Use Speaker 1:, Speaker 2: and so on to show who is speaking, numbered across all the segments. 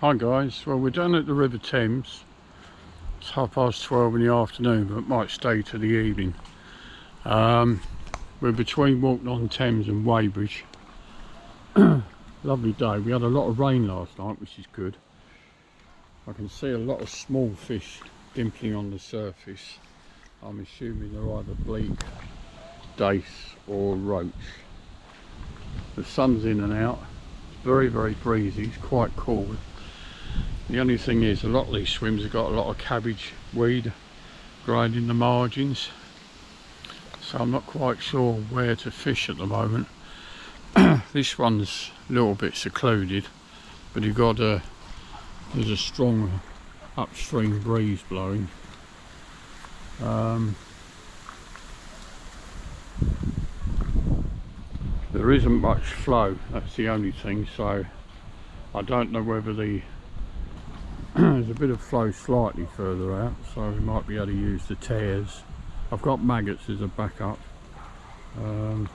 Speaker 1: Hi guys, well we're down at the River Thames. It's 12:30 in the afternoon, but might stay to the evening. We're between Walton on Thames and Weybridge. Lovely day. We had a lot of rain last night, which is good. I can see a lot of small fish dimpling on the surface. I'm assuming they're either bleak, dace or roach. The sun's in and out, very breezy, it's quite cool. The only thing is, a lot of these swims have got a lot of cabbage weed growing in the margins, so I'm not quite sure where to fish at the moment. This one's a little bit secluded, but you've got there's a strong upstream breeze blowing. There isn't much flow, that's the only thing, so I don't know whether there's a bit of flow slightly further out, so we might be able to use the tears. I've got maggots as a backup. 12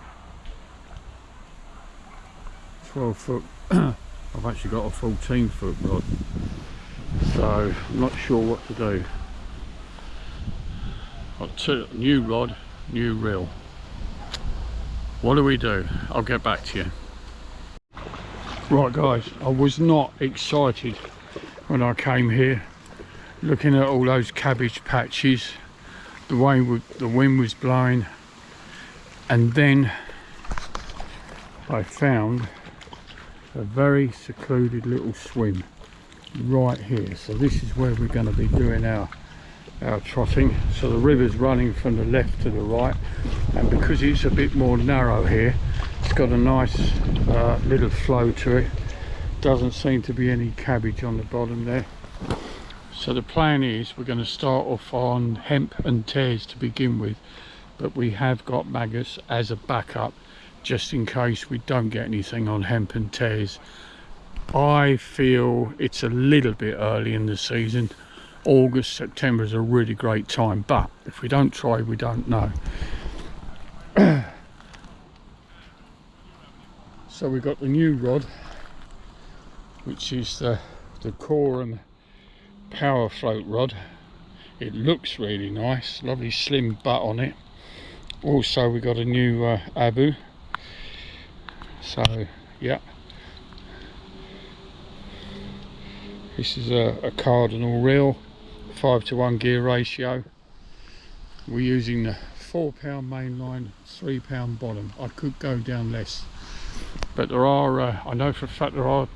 Speaker 1: foot, I've actually got a 14 foot rod, so I'm not sure what to do. Got new rod, new reel. What do we do? I'll get back to you. Right guys, I was not excited when I came here, looking at all those cabbage patches, the way the wind was blowing, and then I found a very secluded little swim right here. So this is where we're going to be doing our trotting. So the river's running from the left to the right, and because it's a bit more narrow here, it's got a nice little flow to it. Doesn't seem to be any cabbage on the bottom there. So the plan is we're going to start off on hemp and tares to begin with, but we have got maggots as a backup just in case we don't get anything on hemp and tares. I feel it's a little bit early in the season. August, September is a really great time, but if we don't try, we don't know. So we've got the new rod, which is the Coram power float rod. It looks really nice, lovely slim butt on it. Also we got a new Abu, so yeah, this is a cardinal reel, 5:1 gear ratio. We're using the 4 pound main line, 3 pound bottom. I could go down less, but there are I know for a fact there are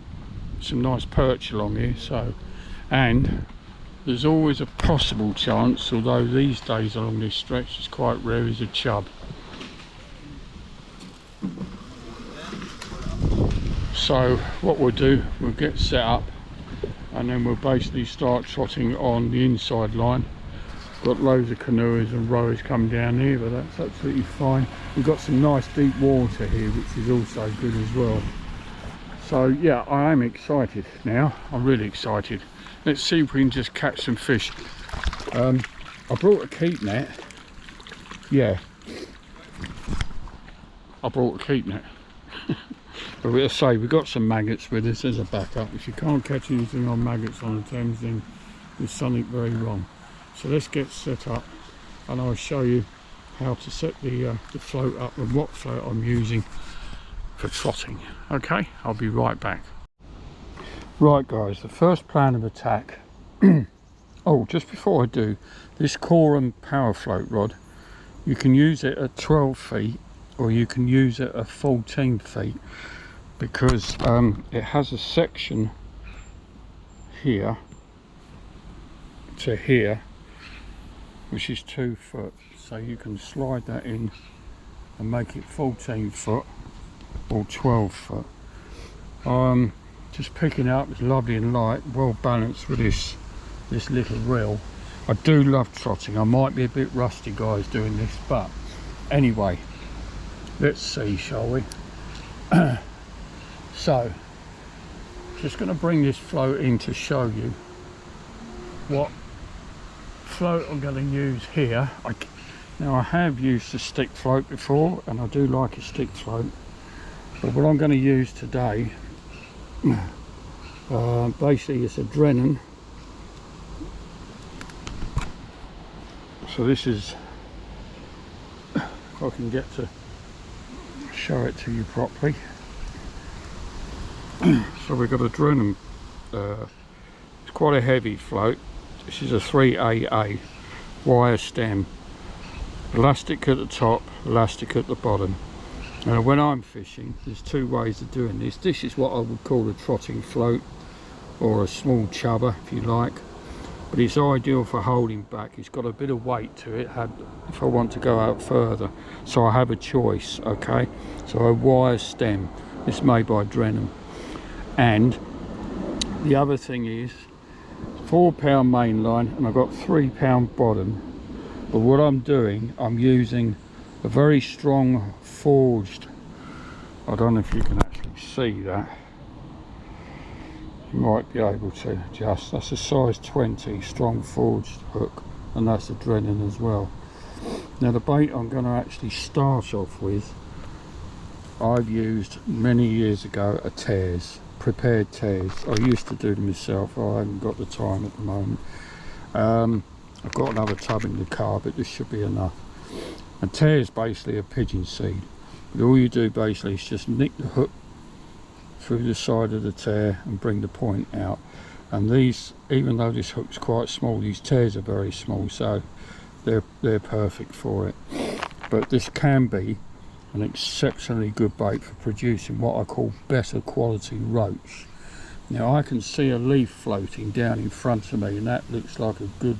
Speaker 1: some nice perch along here, so, and there's always a possible chance, although these days along this stretch it's quite rare, is a chub. So what we'll do, we'll get set up and then we'll basically start trotting on the inside line. Got loads of canoers and rowers come down here, but that's absolutely fine. We've got some nice deep water here, which is also good as well. So yeah, I am excited now. I'm really excited. Let's see if we can just catch some fish. I brought a keep net. Yeah, I brought a keep net. But we'll say we've got some maggots with us as a backup. If you can't catch anything on maggots on the Thames, then there's something very wrong. So let's get set up and I'll show you how to set the float up and what float I'm using for trotting. Okay, I'll be right back. Right guys, the first plan of attack. Oh, just before I do, this Coram power float rod, you can use it at 12 feet or you can use it at 14 feet, because it has a section here to here which is 2 foot, so you can slide that in and make it 14 foot or 12 foot. Just picking up, it's lovely and light, well balanced with this little reel. I do love trotting. I might be a bit rusty guys doing this, but anyway, let's see, shall we? So just going to bring this float in to show you what float I'm going to use here. Now I have used a stick float before and I do like a stick float, but what I'm going to use today, Basically it's a Drennan. So this is, if I can get to show it to you properly. So we've got a Drennan, it's quite a heavy float. This is a 3AA wire stem, elastic at the top, elastic at the bottom. And when I'm fishing, there's two ways of doing this. This is what I would call a trotting float, or a small chubber if you like, but it's ideal for holding back. It's got a bit of weight to it if I want to go out further, so I have a choice. Okay, so a wire stem. It's made by Drennan. And the other thing is, £4 main line, and I've got £3 bottom. But what I'm doing, I'm using a very strong forged, I don't know if you can actually see that, you might be able to adjust, that's a size 20 strong forged hook, and that's a Drennan as well. Now the bait I'm going to actually start off with, I've used many years ago a Thames, prepared Thames. I used to do them myself, I haven't got the time at the moment. I've got another tub in the car, but this should be enough. A tear is basically a pigeon seed, but all you do basically is just nick the hook through the side of the tear and bring the point out. And these, even though this hook's quite small, these tears are very small, so they're perfect for it. But this can be an exceptionally good bait for producing what I call better quality roach. Now I can see a leaf floating down in front of me, and that looks like a good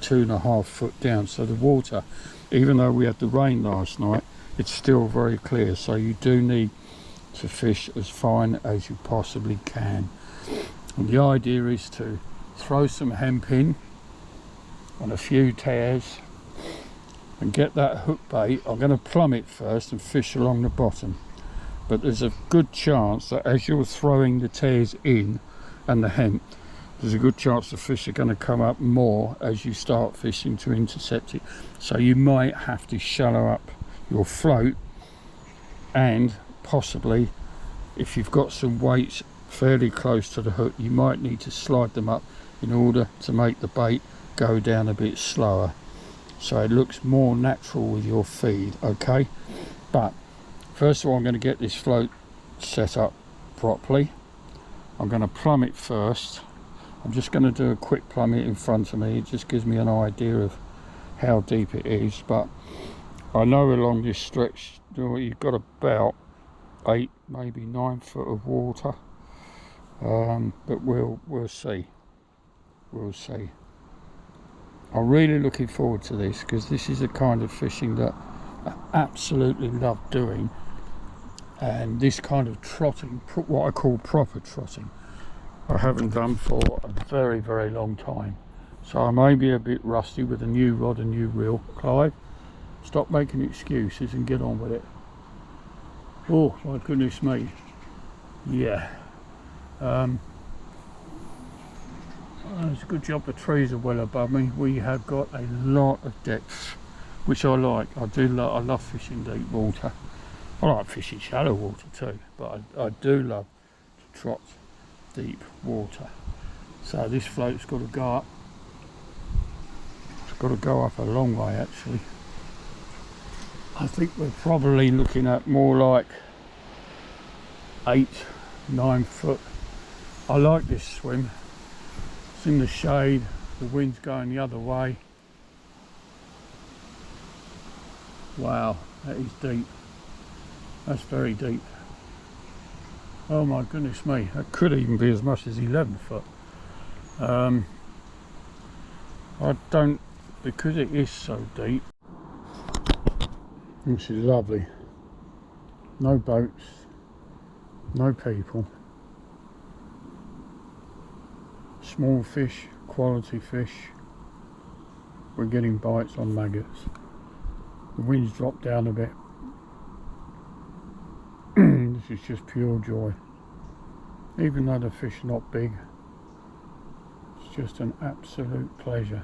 Speaker 1: 2.5 foot down. So the water, even though we had the rain last night, it's still very clear. So you do need to fish as fine as you possibly can. And the idea is to throw some hemp in on a few tears and get that hook bait. I'm going to plumb it first and fish along the bottom, but there's a good chance that as you're throwing the tears in and the hemp, there's a good chance the fish are going to come up more as you start fishing to intercept it. So you might have to shallow up your float, and possibly if you've got some weights fairly close to the hook, you might need to slide them up in order to make the bait go down a bit slower, so it looks more natural with your feed. Okay, but first of all I'm going to get this float set up properly. I'm going to plumb it first. I'm just going to do a quick plumb it in front of me. It just gives me an idea of how deep it is, but I know along this stretch you've got about 8, maybe 9 foot of water, but we'll see. We'll see. I'm really looking forward to this, because this is the kind of fishing that I absolutely love doing, and this kind of trotting, what I call proper trotting, I haven't done for a very, very long time. So I may be a bit rusty with a new rod and new reel. Clive, stop making excuses and get on with it. Oh my goodness me. Yeah. It's a good job the trees are well above me. We have got a lot of depth, which I like. I love fishing deep water. I like fishing shallow water too, but I do love to trot deep water. So this float's got to go up. It's got to go up a long way actually. I think we're probably looking at more like 8, 9 foot. I like this swim. It's in the shade, the wind's going the other way. Wow, that is deep. That's very deep. Oh my goodness me, that could even be as much as 11 foot. I don't, because it is so deep. This is lovely. No boats, no people. Small fish, quality fish. We're getting bites on maggots. The wind's dropped down a bit. This is just pure joy. Even though the fish are not big, it's just an absolute pleasure.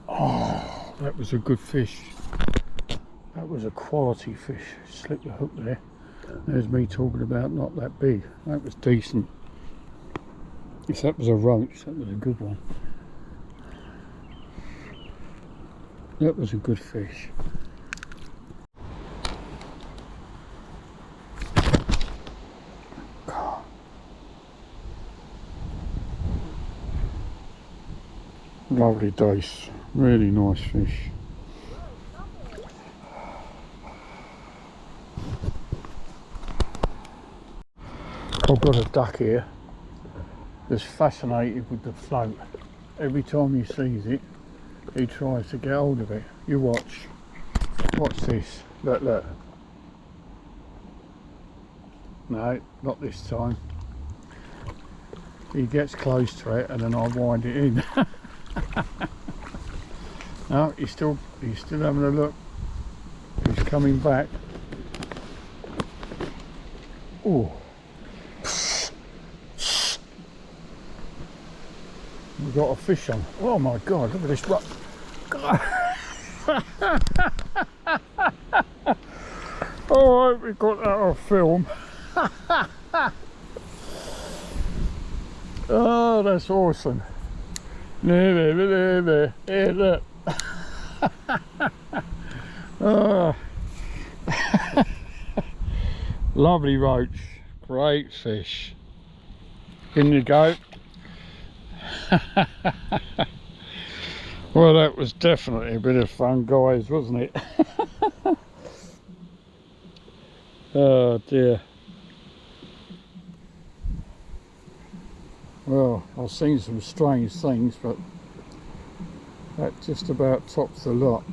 Speaker 1: Oh, that was a good fish. That was a quality fish. Slipped the hook there. There's me talking about not that big. That was decent. If that was a roach, that was a good one. That was a good fish. Lovely dace, really nice fish. I've got a duck here that's fascinated with the float. Every time he sees it, he tries to get hold of it. You watch. Watch this. Look, look. No, not this time. He gets close to it and then I wind it in. No, he's still having a look. He's coming back. Oh. We've got a fish on. Oh my God, look at this rock. Oh, I hope we got that on film. Oh, that's awesome. There. Here, look. Oh. Lovely roach. Great fish. In you go. Well, that was definitely a bit of fun, guys, wasn't it? Oh dear. Well, I've seen some strange things, but that just about tops the lot.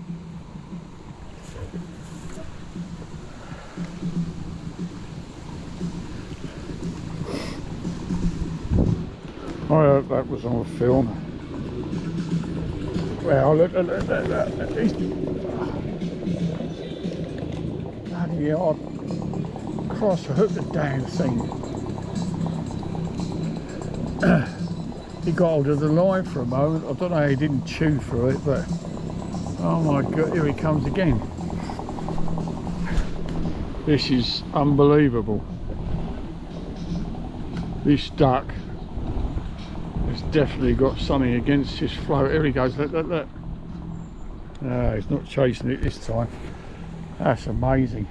Speaker 1: I hope that was on film. Well, look. Bloody hell, cross hook the damn thing. He got hold of the line for a moment. I don't know how he didn't chew through it, but oh my God, here he comes again. This is unbelievable. This duck has definitely got something against his float. Here he goes, look. No, he's not chasing it this time. That's amazing.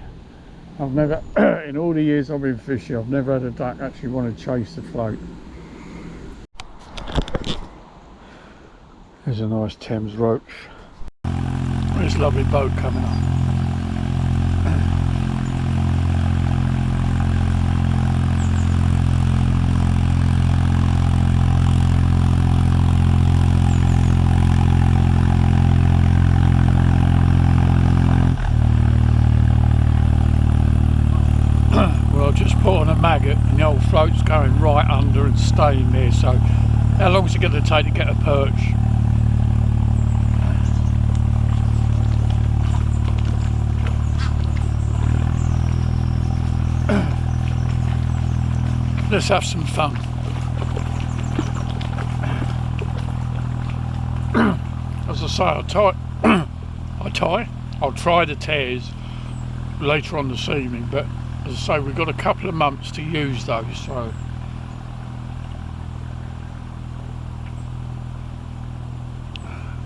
Speaker 1: I've never, in all the years I've been fishing, I've never had a duck actually want to chase the float. There's a nice Thames roach. There's a lovely boat coming up. Well, I've just put on a maggot and the old float's going right under and staying there, so how long is it going to take to get a perch? Let's have some fun. As I say, I'll try the tears later on this evening, but as I say, we've got a couple of months to use those, so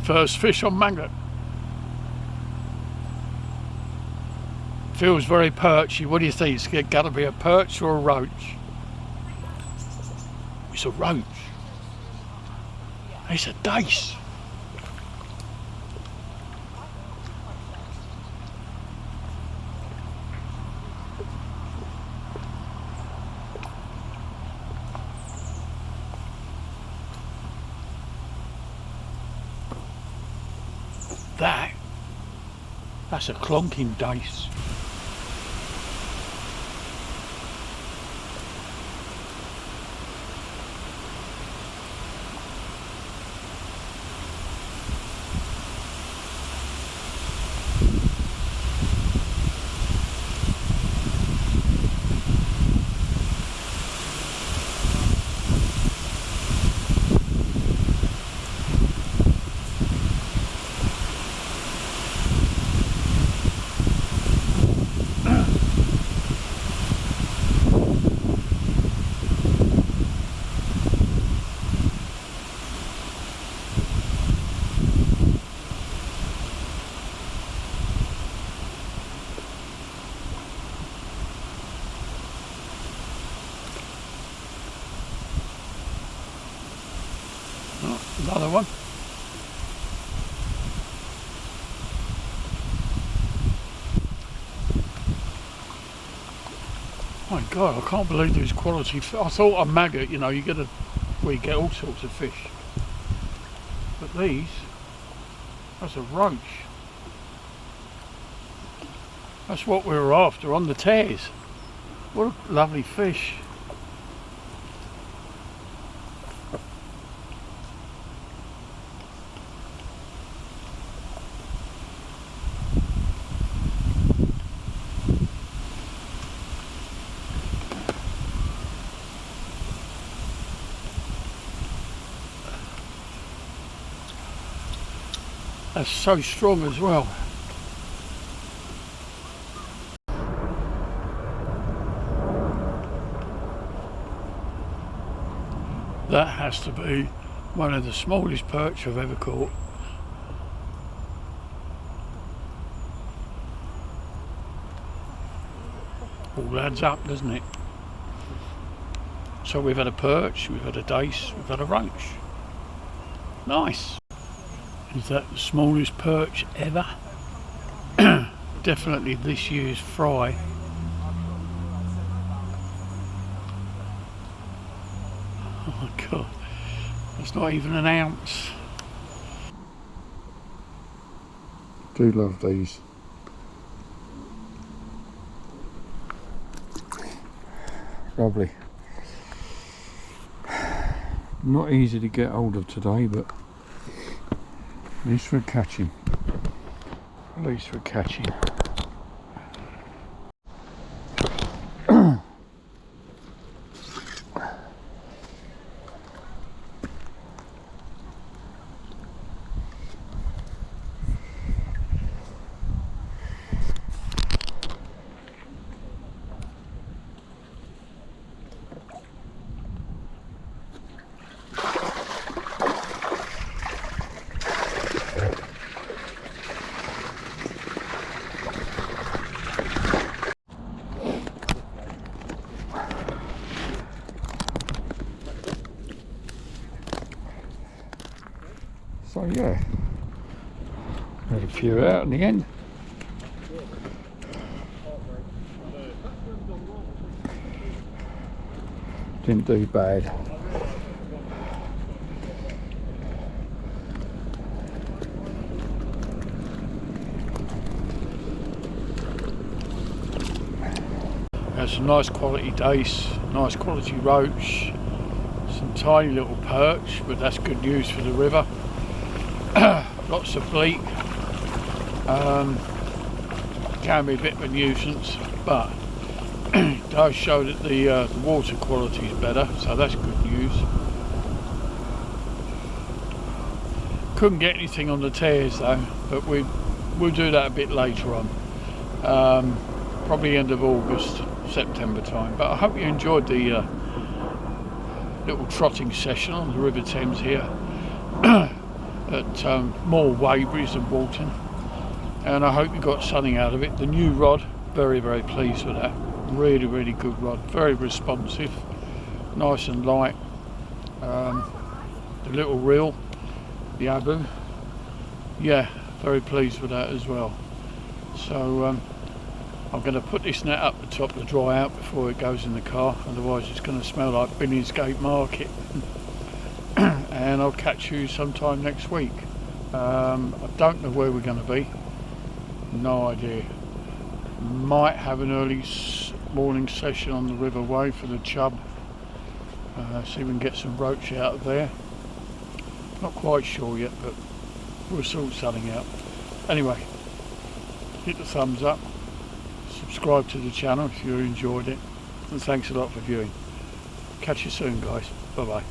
Speaker 1: first fish on maggot. Feels very perchy. What do you think? It's got to be a perch or a roach? It's a roach. It's a dace. That's a clonking dace. Another one. My God, I can't believe these quality fish. I thought a maggot, you know, you get all sorts of fish. But these, that's a roach. That's what we were after on the Thames. What a lovely fish. That's so strong as well. That has to be one of the smallest perch I've ever caught. All adds up, doesn't it? So we've had a perch, we've had a dace, we've had a roach. Nice. Is that the smallest perch ever? Definitely this year's fry. Oh my God, it's not even an ounce. Do love these. Lovely. Not easy to get hold of today, but at least we're catching. At least we're catching. So yeah, had a few out in the end. Didn't do bad. Had some nice quality dace, nice quality roach, some tiny little perch, but that's good news for the river. Lots of bleak. Can be a bit of a nuisance, but it does show that the water quality is better, so that's good news. Couldn't get anything on the Thames though, but we'll do that a bit later on. Probably end of August, September time. But I hope you enjoyed the little trotting session on the River Thames here at more Weybridge than Walton, and I hope you got something out of it. The new rod, very pleased with that. Really good rod, very responsive, nice and light. The little reel, the Abu, yeah, very pleased with that as well. So I'm going to put this net up the top to dry out before it goes in the car, otherwise it's going to smell like Billingsgate Market. And I'll catch you sometime next week. I don't know where we're going to be, no idea. Might have an early morning session on the River Way for the chub, see if we can get some roach out of there. Not quite sure yet, but we'll sort something out. Anyway, hit the thumbs up, subscribe to the channel if you enjoyed it, and thanks a lot for viewing. Catch you soon guys, bye bye.